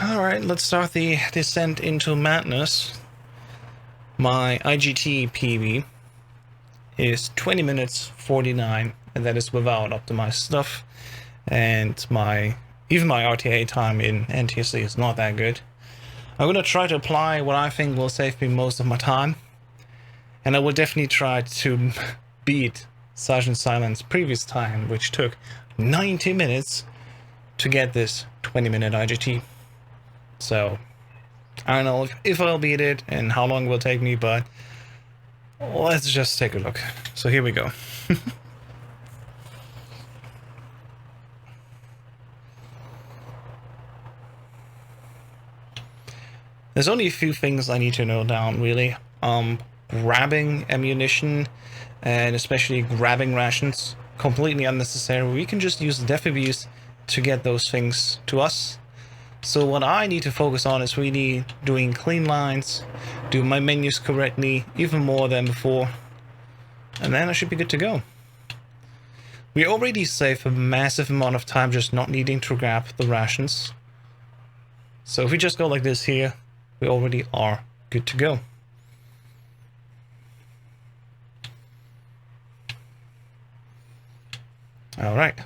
Alright, let's start the descent into madness. My IGT PB is 20 minutes 49, and that is without optimized stuff. And even my RTA time in NTSC is not that good. I'm gonna try to apply what I think will save me most of my time. And I will definitely try to beat Sergeant Silent's previous time, which took 90 minutes to get this 20-minute IGT. So, I don't know if I'll beat it and how long it will take me, but let's just take a look. So here we go. There's only a few things I need to know down, really. Grabbing ammunition, and especially grabbing rations, completely unnecessary. We can just use the def abuse to get those things to us. So what I need to focus on is really doing clean lines, do my menus correctly, even more than before, and then I should be good to go. We already saved a massive amount of time just not needing to grab the rations. So if we just go like this here, we already are good to go. Alright.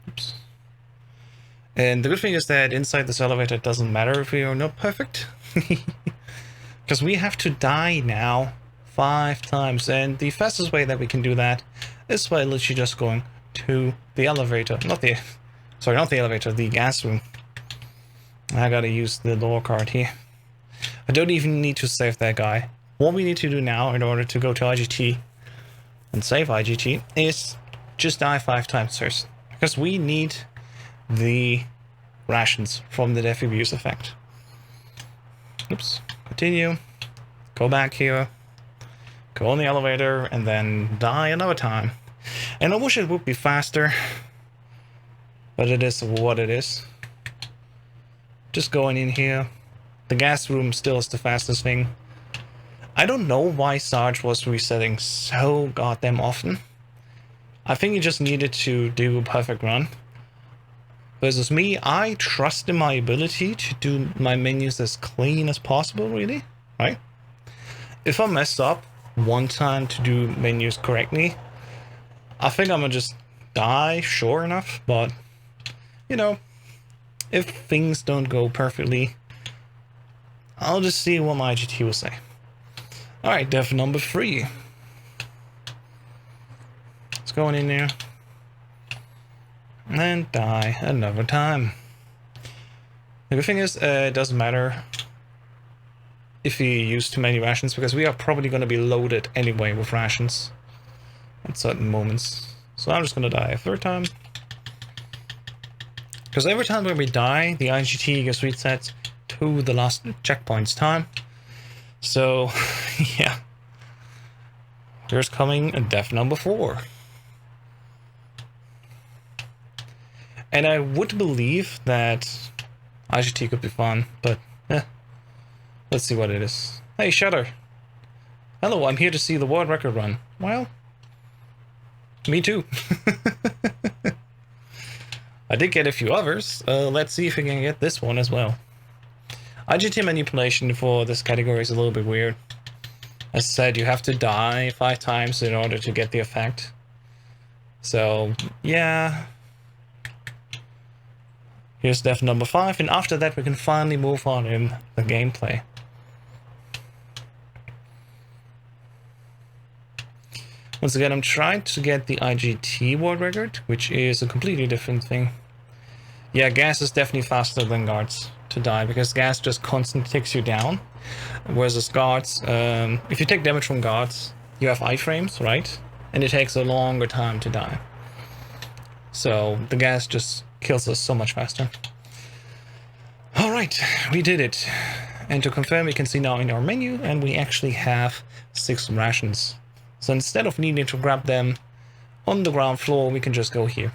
Oops. And the good thing is that inside this elevator it doesn't matter if we are not perfect. Because we have to die now 5 times, and the fastest way that we can do that is by literally just going to the elevator. Not the elevator, the gas room. I gotta use the lore card here. I don't even need to save that guy. What we need to do now in order to go to IGT and save IGT is just die 5 times first. Because we need the rations from the def abuse effect. Oops. Continue. Go back here. Go on the elevator and then die another time. And I wish it would be faster, but it is what it is. Just going in here. The gas room still is the fastest thing. I don't know why Sarge was resetting so goddamn often. I think he just needed to do a perfect run. Versus me, I trust in my ability to do my menus as clean as possible, really, right? If I mess up one time to do menus correctly, I think I'm gonna just die, sure enough, but, you know, if things don't go perfectly, I'll just see what my IGT will say. Alright, def number 3. Let's go in there. And die another time. The good thing is, it doesn't matter if we use too many rations, because we are probably going to be loaded anyway with rations at certain moments. So I'm just going to die a 3rd time. Because every time when we die, the IGT gets reset to the last checkpoint's time. So, yeah. Here's coming a def number 4. And I would believe that IGT could be fun, but let's see what it is. Hey, Shutter. Hello, I'm here to see the world record run. Well, me too. I did get a few others. Let's see if we can get this one as well. IGT manipulation for this category is a little bit weird. As I said, you have to die 5 times in order to get the effect. So, yeah. Here's def number 5, and after that we can finally move on in the gameplay. Once again, I'm trying to get the IGT world record, which is a completely different thing. Yeah, gas is definitely faster than guards to die, because gas just constantly takes you down. Whereas guards, if you take damage from guards, you have iframes, right? And it takes a longer time to die. So the gas just kills us so much faster. Alright, we did it. And to confirm, we can see now in our menu, and we actually have 6 rations. So instead of needing to grab them on the ground floor, we can just go here.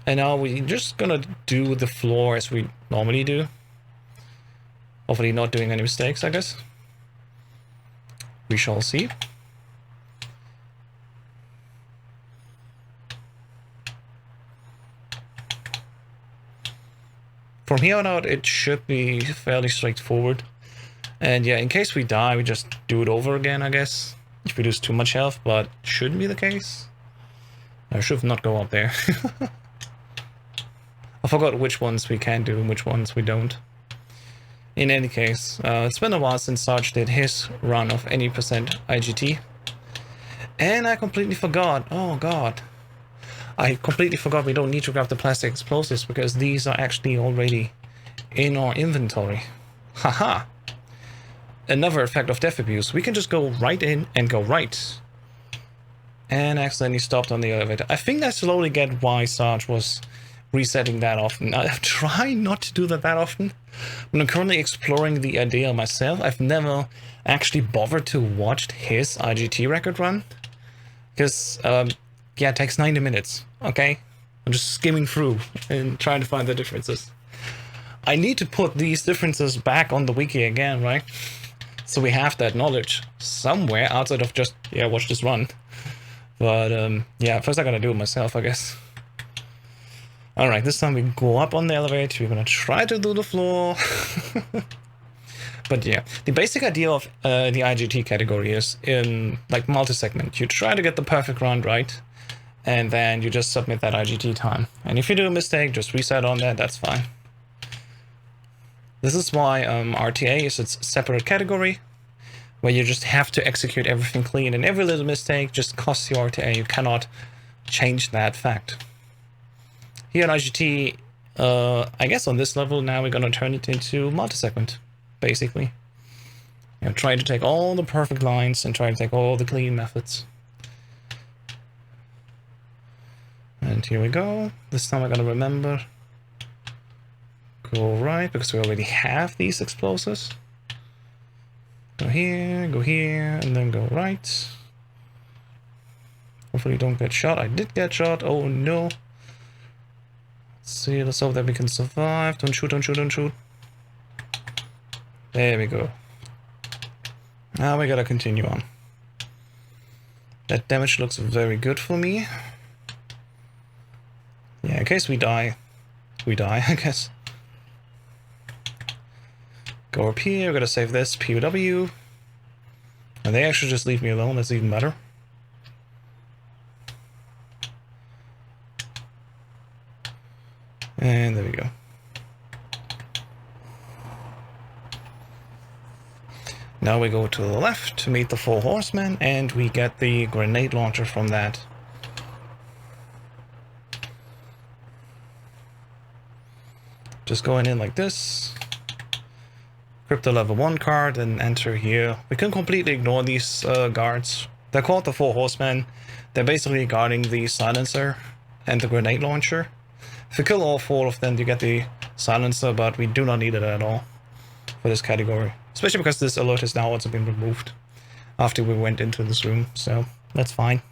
And now we're just gonna do the floor as we normally do. Hopefully not doing any mistakes, I guess. We shall see. From here on out, it should be fairly straightforward. And yeah, in case we die, we just do it over again, I guess. If we lose too much health, but shouldn't be the case. I should not go up there. I forgot which ones we can do and which ones we don't. In any case, it's been a while since Sarge did his run of any percent IGT. And I completely forgot. Oh god. I completely forgot we don't need to grab the plastic explosives because these are actually already in our inventory. Haha. Another effect of death abuse. We can just go right in and go right. And accidentally stopped on the elevator. I think I slowly get why Sarge was resetting that often. I try not to do that often. When I'm currently exploring the idea myself, I've never actually bothered to watch his IGT record run. Because, yeah, it takes 90 minutes, okay? I'm just skimming through and trying to find the differences. I need to put these differences back on the wiki again, right? So we have that knowledge somewhere outside of just, yeah, watch this run. But, yeah, first I gotta do it myself, I guess. Alright, this time we go up on the elevator, we're gonna try to do the floor. But yeah, the basic idea of the IGT category is in like multi-segment. You try to get the perfect run right, and then you just submit that IGT time. And if you do a mistake, just reset on that, that's fine. This is why RTA is its separate category, where you just have to execute everything clean, and every little mistake just costs you RTA. You cannot change that fact. Here at IGT, I guess on this level now we're gonna turn it into multi-segment. Basically, you know, try to take all the perfect lines and try to take all the clean methods. And here we go. This time I gotta remember. Go right, because we already have these explosives. Go here, and then go right. Hopefully you don't get shot. I did get shot. Oh no. Let's see, let's hope that we can survive. Don't shoot, don't shoot, don't shoot. There we go. Now we gotta continue on. That damage looks very good for me. Yeah, in case we die, I guess. Go up here, we're gonna save this POW. And they actually just leave me alone, that's even better. And there we go. Now we go to the left to meet the 4 horsemen, and we get the grenade launcher from that. Just going in like this. Crypto level 1 card and enter here. We can completely ignore these guards. They're called the 4 horsemen. They're basically guarding the silencer and the grenade launcher. If you kill all 4 of them, you get the silencer, but we do not need it at all for this category. Especially because this alert has now also been removed after we went into this room, so that's fine.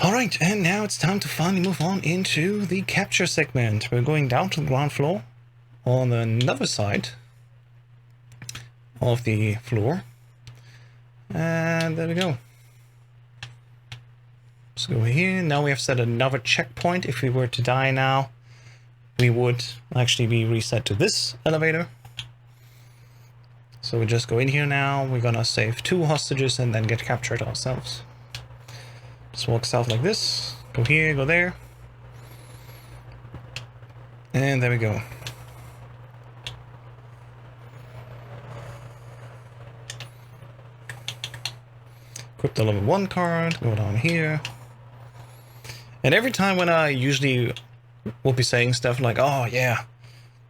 Alright, and now it's time to finally move on into the capture segment. We're going down to the ground floor on another side of the floor. And there we go. Let's go here. Now we have set another checkpoint. If we were to die now, we would actually be reset to this elevator. So we just go in here now, we're gonna save 2 hostages and then get captured ourselves. Just walk south like this, go here, go there. And there we go. Equip the level 1 card, go down here. And every time when I usually will be saying stuff like, oh yeah,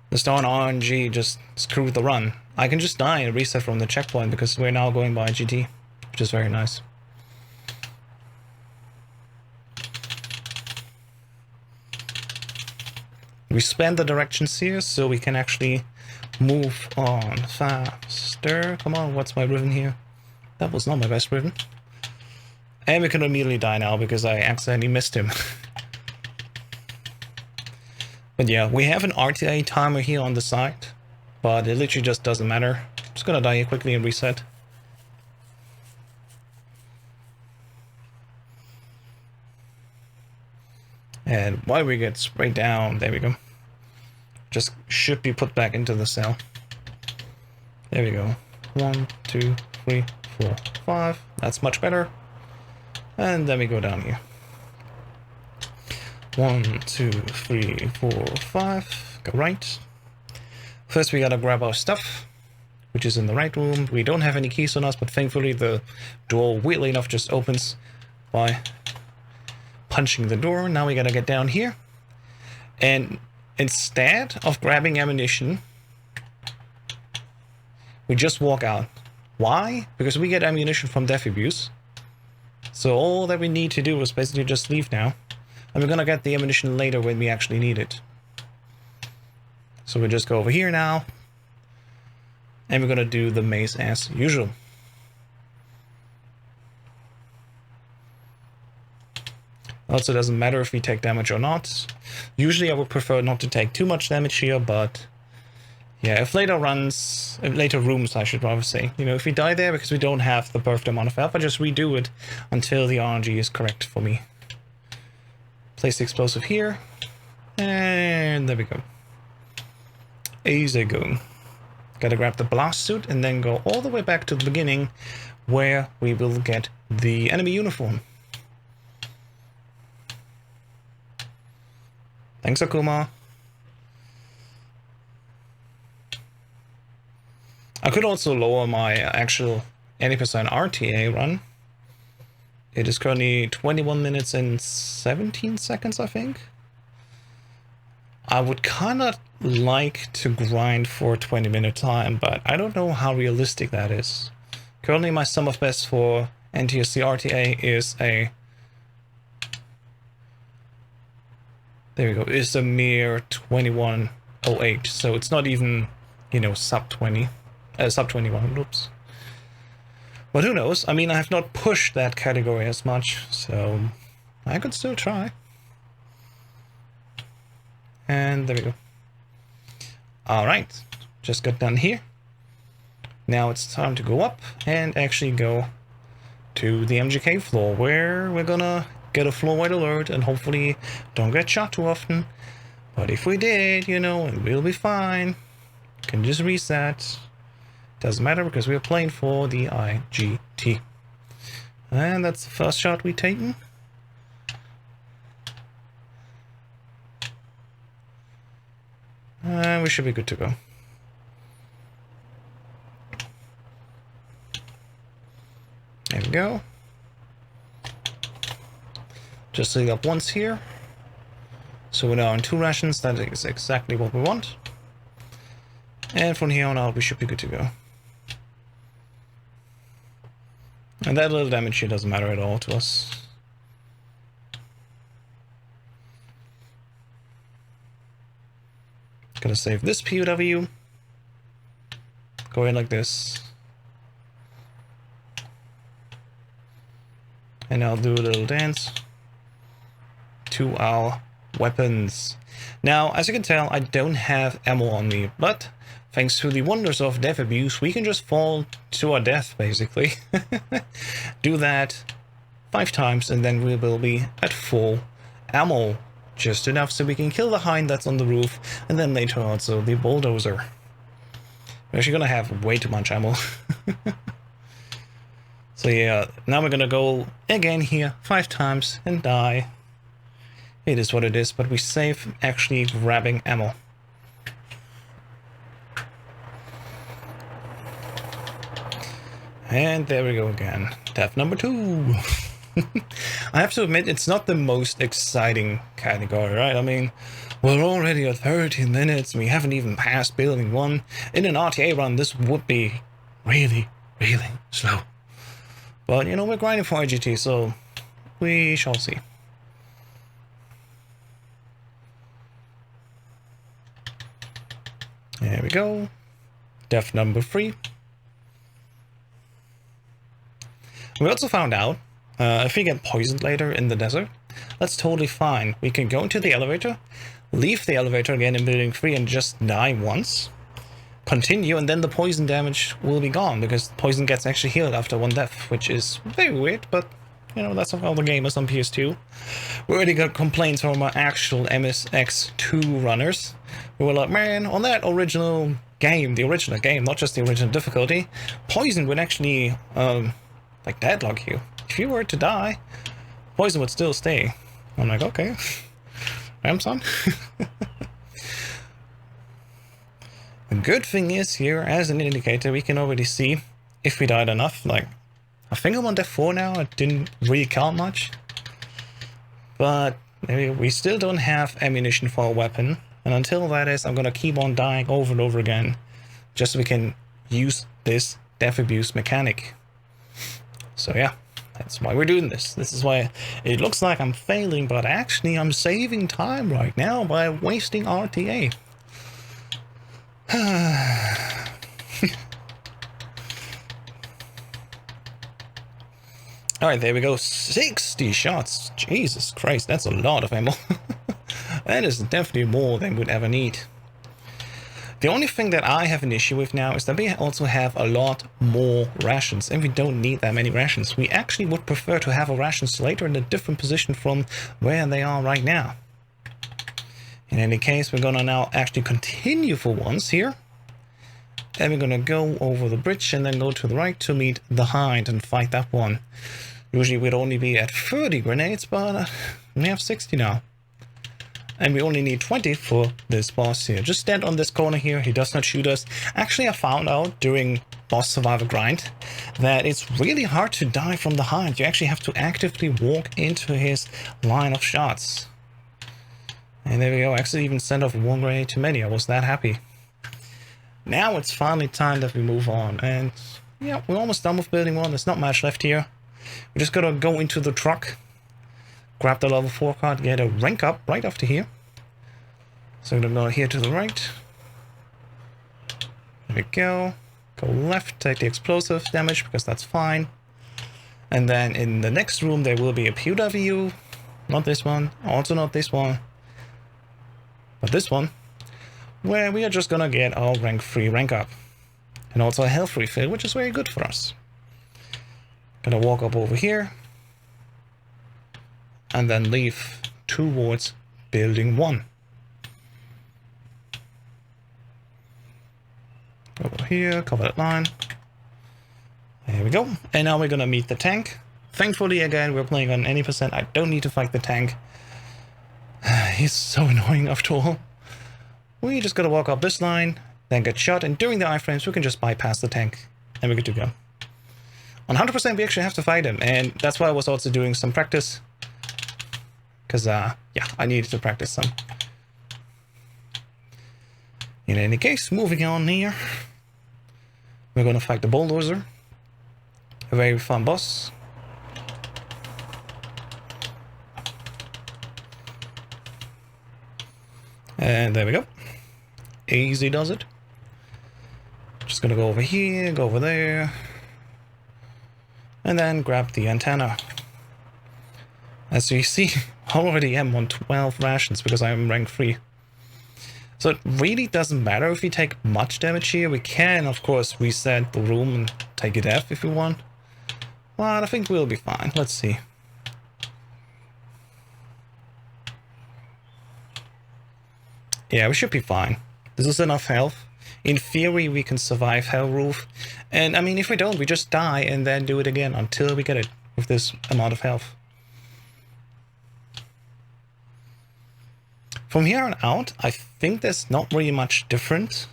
the darn RNG just screwed the run, I can just die and reset from the checkpoint because we're now going by GT, which is very nice. We spend the directions here so we can actually move on faster. Come on, what's my ribbon here? That was not my best ribbon. And we can immediately die now because I accidentally missed him. But yeah, we have an RTA timer here on the side, but it literally just doesn't matter. I'm just gonna die here quickly and reset. And while we get sprayed down, there we go. just should be put back into the cell. There we go. 1, 2, 3, 4, 5. That's much better. And then we go down here. 1, 2, 3, 4, 5. Go right. First we gotta grab our stuff, which is in the right room. We don't have any keys on us, but thankfully the door, weirdly enough, just opens by punching the door. Now we gotta get down here. And instead of grabbing ammunition, we just walk out. Why? Because we get ammunition from death abuse. So all that we need to do is basically just leave now. And we're gonna get the ammunition later when we actually need it. So we'll just go over here now. And we're gonna do the maze as usual. Also, doesn't matter if we take damage or not. Usually I would prefer not to take too much damage here, but yeah, if later rooms I should rather say, you know, if we die there because we don't have the perfect amount of health, I just redo it until the RNG is correct for me. Place the explosive here, and there we go. Easy going. Gotta grab the blast suit and then go all the way back to the beginning where we will get the enemy uniform. Thanks, Akuma. I could also lower my actual 80% RTA run. It is currently 21 minutes and 17 seconds, I think. I would kind of like to grind for a 20-minute time, but I don't know how realistic that is. Currently my sum of best for NTSC RTA is a... There we go, is a mere 21:08, so it's not even, you know, sub 20. Sub 21, oops. But who knows? I mean, I have not pushed that category as much, so I could still try. And there we go. Alright, just got done here. Now it's time to go up and actually go to the MGK floor, where we're gonna get a floor-wide alert and hopefully don't get shot too often. But if we did, you know, we'll be fine. Can just reset. Doesn't matter because we're playing for the IGT. And that's the first shot we've taken. We should be good to go. There we go. Just heal up once here. So we're now on 2 rations. That is exactly what we want. And from here on out, we should be good to go. And that little damage here doesn't matter at all to us. Gonna save this POW. Go in like this. And I'll do a little dance to our weapons. Now, as you can tell, I don't have ammo on me, but thanks to the wonders of death abuse, we can just fall to our death, basically. Do that 5 times, and then we will be at full ammo. Just enough so we can kill the hind that's on the roof, and then later also the bulldozer. We're actually gonna have way too much ammo. So yeah, now we're gonna go again here 5 times and die. It is what it is, but we save actually grabbing ammo. And there we go again. Death number 2. I have to admit, it's not the most exciting category, right? I mean, we're already at 13 minutes, we haven't even passed building 1. In an RTA run, this would be really, really slow. But, you know, we're grinding for IGT, so we shall see. There we go. Death number 3. We also found out, if we get poisoned later in the desert, that's totally fine. We can go into the elevator, leave the elevator again in building 3 and just die once, continue, and then the poison damage will be gone, because poison gets actually healed after 1 death, which is very weird, but You know, that's how the game is on PS2. We already got complaints from our actual MSX2 runners. We were like, man, on that original game, not just the original difficulty, poison would actually, like, deadlock you. If you were to die, poison would still stay. I'm like, okay. Son. The good thing is here, as an indicator, we can already see if we died enough. Like, I think I'm on death 4 now. It didn't really count much. But we still don't have ammunition for a weapon. And until that is, I'm gonna keep on dying over and over again. Just so we can use this death abuse mechanic. So yeah, that's why we're doing this. This is why it looks like I'm failing, but actually I'm saving time right now by wasting RTA. Alright, there we go. 60 shots. Jesus Christ, that's a lot of ammo. That is definitely more than we'd ever need. The only thing that I have an issue with now is that we also have a lot more rations, and we don't need that many rations. We actually would prefer to have our rations later in a different position from where they are right now. In any case, we're gonna now actually continue for once here. And we're gonna go over the bridge and then go to the right to meet the Hind and fight that one. Usually we'd only be at 30 grenades, but we have 60 now. And we only need 20 for this boss here. Just stand on this corner here, he does not shoot us. Actually, I found out during boss survivor grind that it's really hard to die from the Hind. You actually have to actively walk into his line of shots. And there we go, I actually even sent off one grenade too many, I was that happy. Now it's finally time that we move on, and yeah, we're almost done with building 1, there's not much left here. We just gotta go into the truck, grab the level 4 card, get a rank up right after here. So I'm gonna go here to the right. There we go. Go left, take the explosive damage, because that's fine. And then in the next room there will be a pewter view. Not this one, also not this one, but this one, where we are just gonna get our rank 3 rank up. And also a health refill, which is very good for us. Gonna walk up over here. And then leave towards building 1. Over here, cover that line. There we go. And now we're gonna meet the tank. Thankfully, again, we're playing on any percent. I don't need to fight the tank. He's so annoying after all. We just gotta walk up this line, then get shot, and during the iframes we can just bypass the tank, and we're good to go. On 100% we actually have to fight him, and that's why I was also doing some practice. Because, yeah, I needed to practice some. In any case, moving on here. We're gonna fight the bulldozer. A very fun boss. And there we go. Easy does it. Just gonna go over here, go over there. And then grab the antenna. As you see, I already am on 12 rations because I am rank 3. So it really doesn't matter if we take much damage here. We can, of course, reset the room and take a death if we want. But I think we'll be fine. Let's see. Yeah, we should be fine. This is enough health. In theory, we can survive Hell Roof. And I mean, if we don't, we just die and then do it again until we get it with this amount of health. From here on out, I think there's not really much different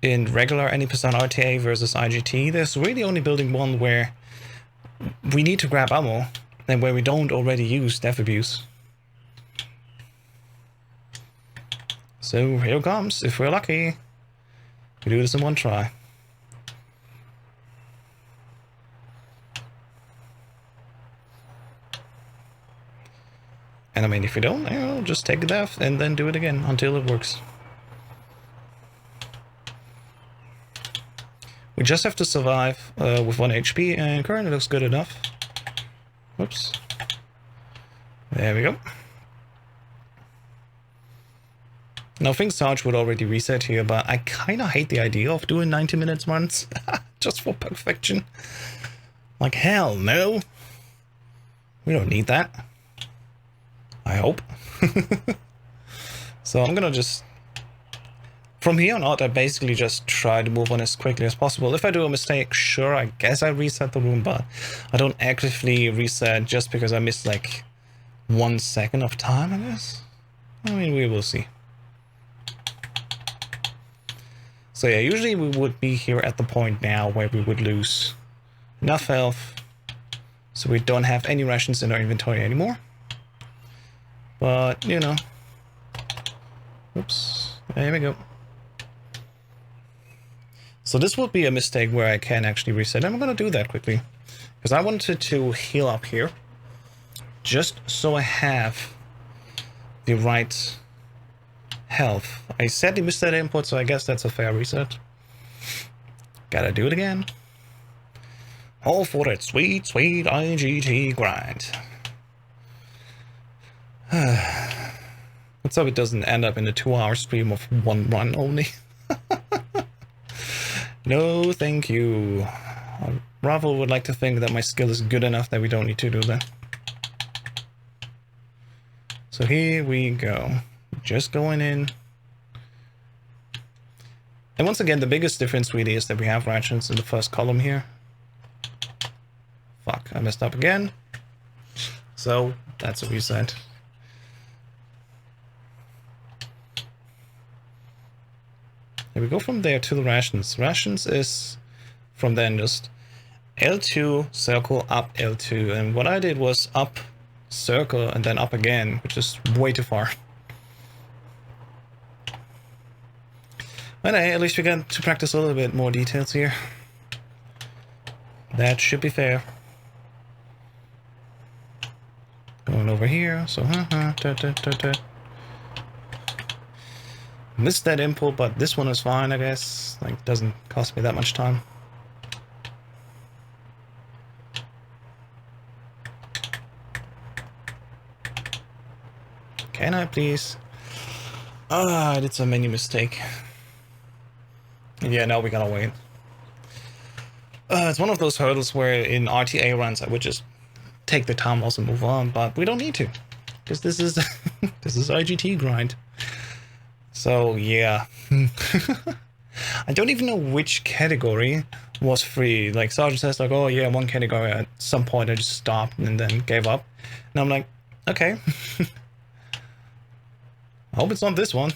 in regular any percent RTA versus IGT. There's really only building 1 where we need to grab ammo and where we don't already use death abuse. So here it comes, if we're lucky. We do this in 1 try. And I mean, if we don't, you know, just take a death and then do it again until it works. We just have to survive with 1 HP, and currently looks good enough. Whoops. There we go. Now, things Sarge would already reset here, but I kind of hate the idea of doing 90 minutes runs just for perfection. Like, hell no. We don't need that. I hope. So I'm gonna just... From here on out, I basically just try to move on as quickly as possible. If I do a mistake, sure, I guess I reset the room, but I don't actively reset just because I missed like 1 second of time, I guess. I mean, we will see. So yeah, usually we would be here at the point now where we would lose enough health so we don't have any rations in our inventory anymore. But, you know. Oops, there we go. So this would be a mistake where I can actually reset. I'm going to do that quickly because I wanted to heal up here just so I have the right health. I sadly missed that input, so I guess that's a fair reset. Gotta do it again. All for that sweet, sweet IGT grind. Let's hope it doesn't end up in a 2-hour stream of one run only. No, thank you. Rather would like to think that my skill is good enough that we don't need to do that. So here we go. Just going in. And once again, the biggest difference really is that we have rations in the first column here. Fuck, I messed up again. So that's a reset. And we go from there to the rations. Rations is from then just L2, circle, up L2. And what I did was up, circle, and then up again, which is way too far. But hey, at least we got to practice a little bit more details here. That should be fair. Going over here, so missed that input, but this one is fine, I guess. Like, doesn't cost me that much time. Can I please? Ah, I did some menu mistake. Yeah, now we gotta wait. It's one of those hurdles where in RTA runs I would just take the time also move on, but we don't need to, because this is this is IGT grind. So yeah. I don't even know which category was free. Like Sergeant says like, oh yeah, one category at some point I just stopped and then gave up. And I'm like, okay. I hope it's not this one.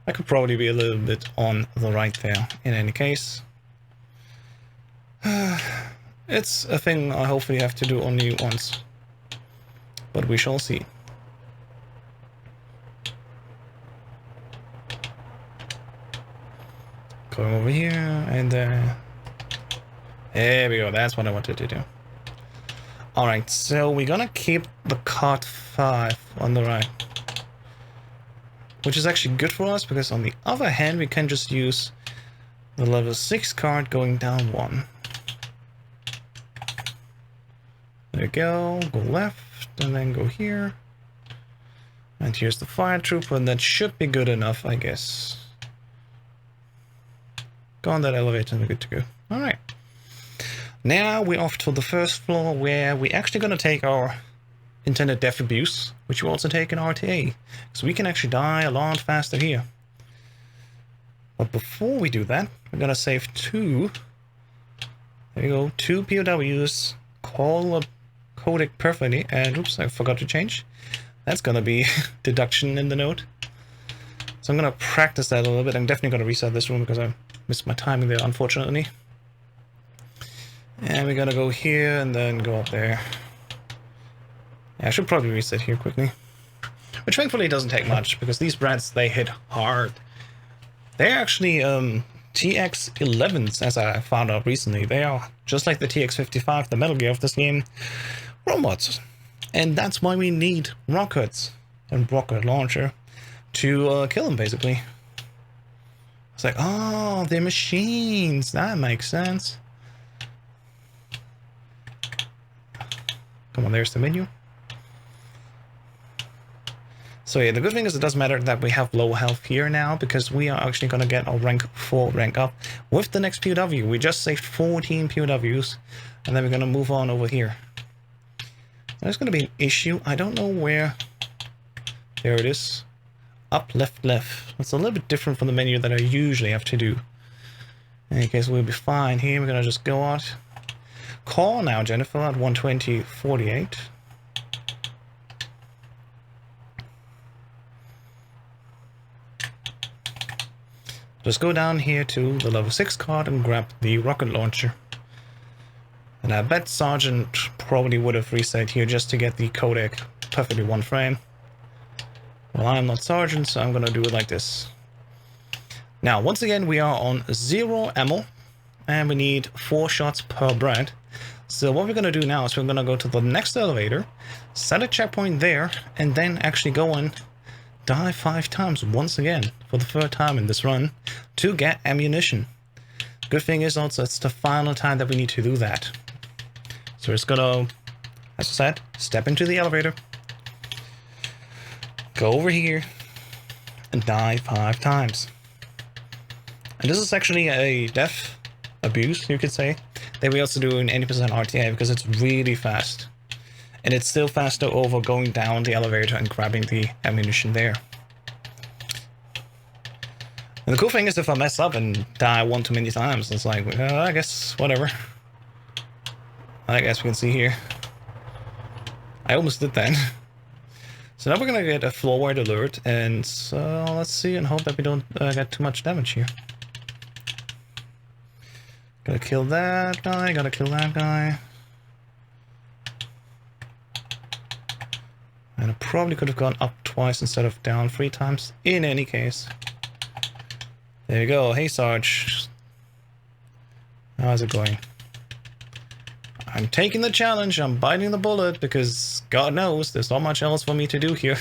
I could probably be a little bit on the right there in any case. It's a thing I hopefully have to do only once. But we shall see. Going over here and there we go. That's what I wanted to do. Alright, so we're gonna keep the card 5 on the right. Which is actually good for us, because on the other hand, we can just use the level 6 card going down 1. There you go, go left, and then go here. And here's the fire trooper, and that should be good enough, I guess. Go on that elevator and we're good to go. Alright. Now we're off to the first floor, where we're actually going to take our intended death abuse, which we also take in RTA. So we can actually die a lot faster here. But before we do that, we're going to save 2. There you go, 2 POWs. Call a codec perfectly. And oops, I forgot to change. That's going to be deduction in the note. So I'm going to practice that a little bit. I'm definitely going to reset this room because I missed my timing there, unfortunately. And we're going to go here and then go up there. Yeah, I should probably reset here quickly. Which thankfully doesn't take much, because these brats, they hit hard. They're actually TX11s, as I found out recently. They are, just like the TX55, the Metal Gear of this game, robots. And that's why we need rockets and rocket launcher to kill them, basically. It's like, oh, they're machines. That makes sense. Come on, there's the menu. So yeah, the good thing is it doesn't matter that we have low health here now, because we are actually going to get our rank 4 rank up with the next POW. We just saved 14 POWs, and then we're going to move on over here. There's going to be an issue. I don't know where. There it is. Up, left, left. It's a little bit different from the menu that I usually have to do. In any case, we'll be fine here. We're going to just go out. Call now, Jennifer, at 120.48. Just go down here to the level 6 card and grab the rocket launcher. And I bet Sergeant probably would have reset here just to get the codec perfectly one frame. Well, I'm not Sergeant, so I'm gonna do it like this. Now, once again, we are on 0 ammo, and we need 4 shots per bread. So what we're gonna do now is we're gonna go to the next elevator, set a checkpoint there, and then actually go and die 5 times once again for the 3rd time in this run to get ammunition. Good thing is also it's the final time that we need to do that. So it's gonna, as I said, step into the elevator, go over here, and die 5 times. And this is actually a death abuse, you could say, that we also do in 80% RTA because it's really fast. And it's still faster over going down the elevator and grabbing the ammunition there. And the cool thing is if I mess up and die 1 too many times, it's like, I guess, whatever. I guess we can see here. I almost did that. So now we're gonna get a floor-wide alert, and so let's see and hope that we don't get too much damage here. Gotta kill that guy, gotta kill that guy. And I probably could have gone up twice instead of down 3 times, in any case. There you go. Hey, Sarge. How's it going? I'm taking the challenge, I'm biting the bullet, because God knows there's not much else for me to do here.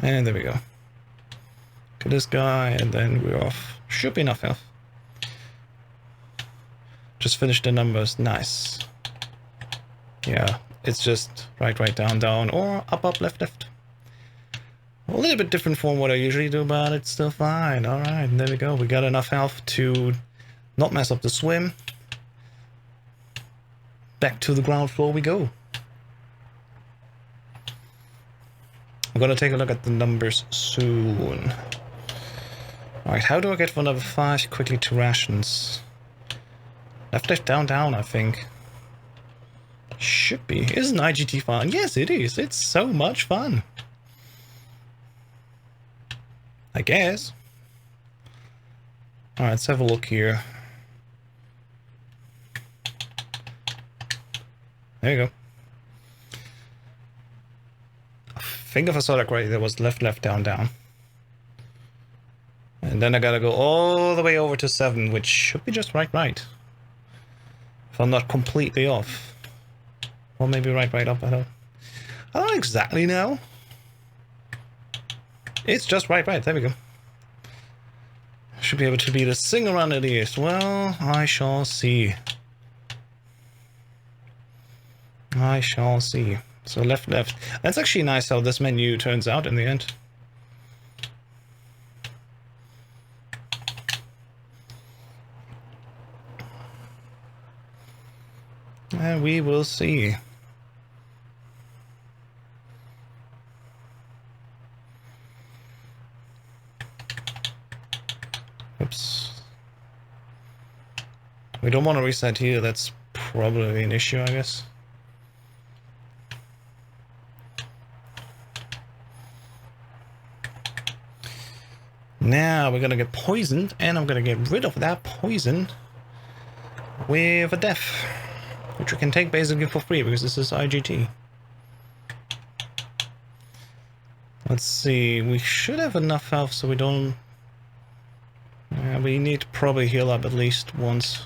And there we go. Kill this guy, and then we're off. Should be enough health. Just finish the numbers. Nice. Yeah, it's just right, right, down, down, or up, up, left, left. A little bit different from what I usually do, but it's still fine. Alright, there we go. We got enough health to not mess up the swim. Back to the ground floor we go. I'm gonna take a look at the numbers soon. Alright, how do I get from level 5 quickly to rations? Left, left, down, down, I think. Should be. Isn't IGT fun? Yes, it is. It's so much fun. I guess. Alright, let's have a look here. There you go. I think if I saw that right, there was left, left, down, down. And then I gotta go all the way over to 7, which should be just right, right. If I'm not completely off. Or maybe right, right up, I don't exactly know. It's just right, right, there we go. Should be able to beat a single run at least. Well, I shall see. I shall see. So left, left. That's actually nice how this menu turns out in the end. And we will see. Oops. We don't want to reset here, that's probably an issue, I guess. Now we're gonna get poisoned, and I'm gonna get rid of that poison with a death, which we can take basically for free because this is IGT. Let's see, we should have enough health so we don't... we need to probably heal up at least once.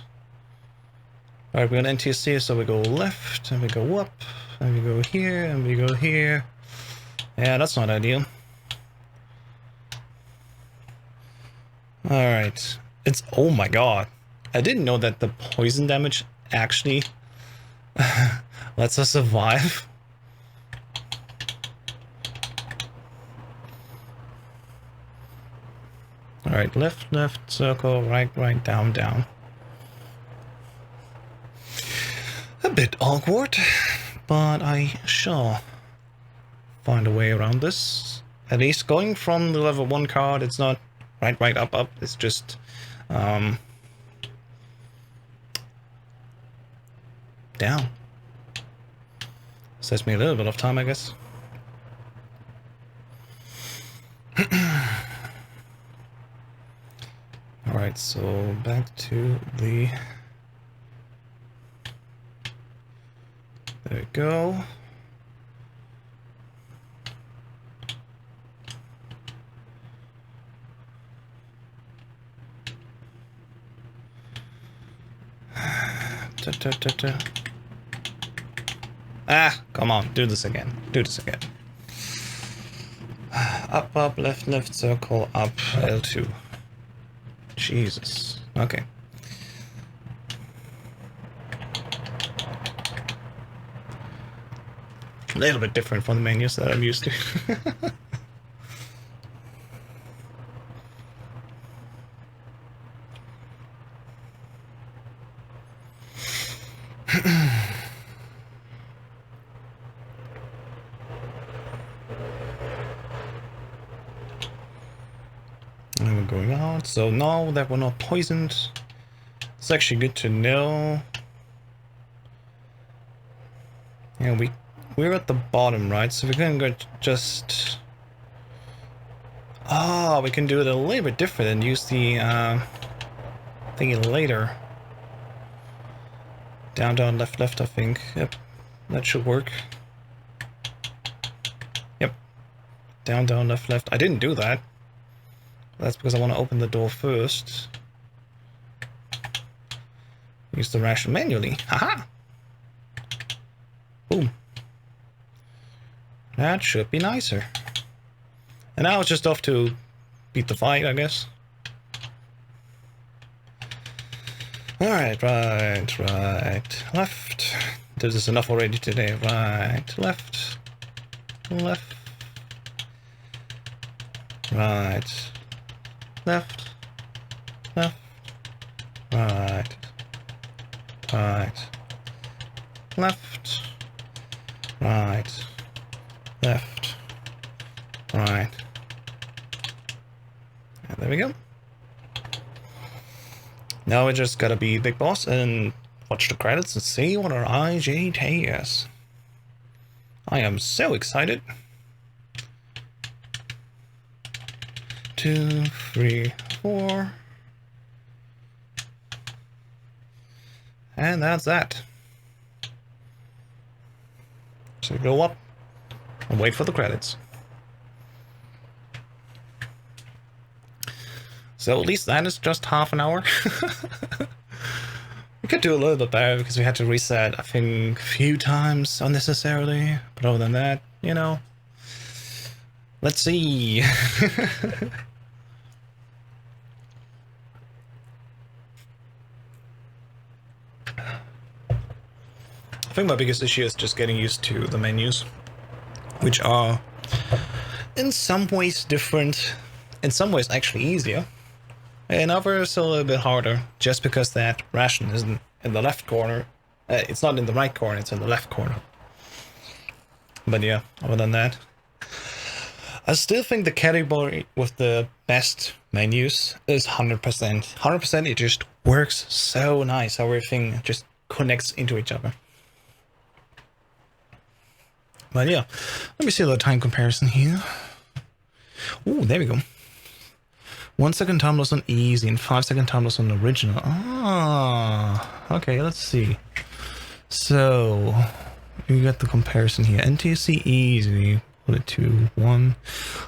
Alright, we're on NTSC, so we go left, and we go up, and we go here, and we go here. Yeah, that's not ideal. Alright, it's... oh my god. I didn't know that the poison damage actually lets us survive. Alright, left, left, circle, right, right, down, down. A bit awkward, but I shall find a way around this. At least going from the level 1 card, it's not right, right, up, up. It's just down. Saves me a little bit of time, I guess. Alright, so back to the... There we go. Ah, come on, do this again. Do this again. Up, up, left, left, circle, up, L2. Jesus. Okay. A little bit different from the menus that I'm used to. And we're going out. So now that we're not poisoned, it's actually good to know. Yeah, we're at the bottom, right? So we can go just... Oh, we can do it a little bit different and use the thingy later. Down, down, left, left, I think. Yep, that should work. Yep. Down, down, left, left. I didn't do that. That's because I want to open the door first. Use the ration manually. Haha! Boom. That should be nicer. And now it's just off to beat the fight, I guess. Alright, right, right, left. This is enough already today. Right, left, left, right, left, left, right, right, left, right, left, right. And there we go. Now we just gotta be Big Boss and watch the credits and see what our IGT is. I am so excited. 2, 3, 4. And that's that. So go up and wait for the credits. So at least that is just half an hour. We could do a little bit better because we had to reset, I think, a few times unnecessarily. But other than that, you know, let's see. I think my biggest issue is just getting used to the menus, which are in some ways different, in some ways actually easier. In others, a little bit harder, just because that ration isn't in the left corner. It's not in the right corner, it's in the left corner. But yeah, other than that, I still think the category with the best menus is 100%. 100%, it just works so nice. Everything just connects into each other. But yeah, let me see the time comparison here. Oh, there we go. 1 second time loss on easy and 5 second time loss on the original. Ah, okay, let's see. So, you got the comparison here. NTSC easy, put it to 1.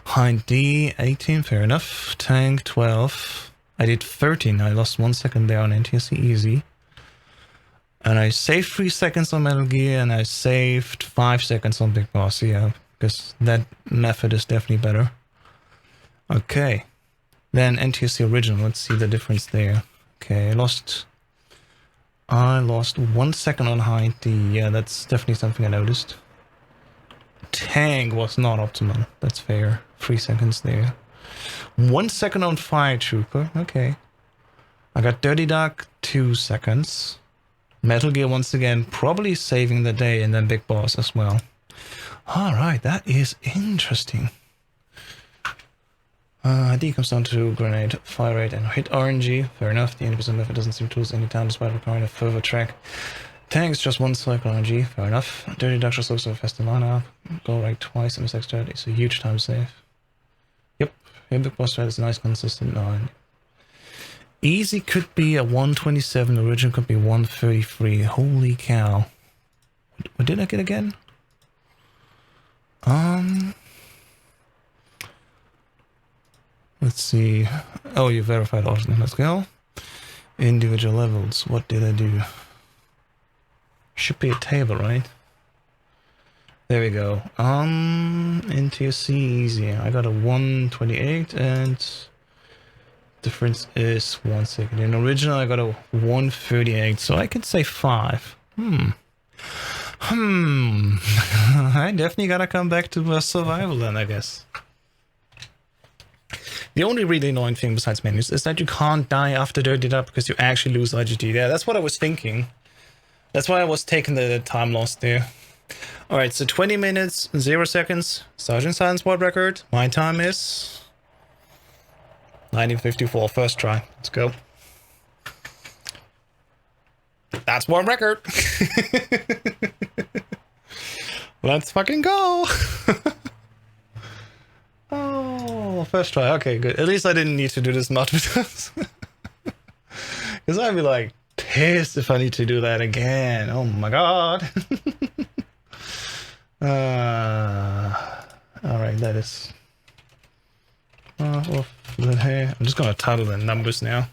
High D, 18, fair enough. Tank, 12. I did 13, I lost 1 second there on NTSC easy. And I saved 3 seconds on Metal Gear, and I saved 5 seconds on Big Boss, yeah, because that method is definitely better. Okay. Then NTSC original, let's see the difference there. Okay, I lost 1 second on high D. Yeah, that's definitely something I noticed. Tank was not optimal, that's fair. 3 seconds there. 1 second on Fire Trooper. Okay. I got Dirty Duck, 2 seconds. Metal Gear once again, probably saving the day, and then Big Boss as well. Alright, that is interesting. ID comes down to grenade, fire rate, and hit RNG. Fair enough, the 80% method doesn't seem to lose any time despite requiring a further track. Tanks just 1 cycle RNG, fair enough. Dirty Duck just looks like a faster lineup. Go right twice, MSX 30, it's a huge time save. Yep, Big Boss Strat is a nice consistent 9. Easy could be a 127, original could be 133. Holy cow. What did I get again? Let's see. Oh, you verified Austin. Let's go. Individual levels. What did I do? Should be a table, right? There we go. NTSC easy. I got a 128 and difference is 1 second. In original I got a 138, so I can say 5. I definitely gotta come back to survival then, I guess. The only really annoying thing besides menus is that you can't die after Dirty Duck because you actually lose IGT. Yeah, that's what I was thinking. That's why I was taking the time loss there. Alright, so 20 minutes, 0 seconds. Sergeant Silence world record. My time is 1954, first try. Let's go. That's world record. Let's fucking go. Oh, first try. Okay, good. At least I didn't need to do this multiple times. Because I'd be like pissed if I need to do that again. Oh my god. Alright, that is... I'm just gonna title the numbers now.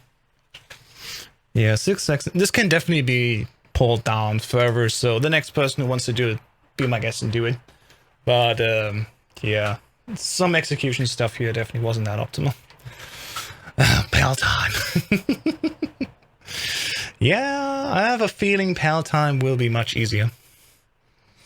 Yeah, 6 seconds. This can definitely be pulled down further, so the next person who wants to do it, be my guest and do it. But, yeah. Some execution stuff here definitely wasn't that optimal. Pal time. Yeah, I have a feeling pal time will be much easier.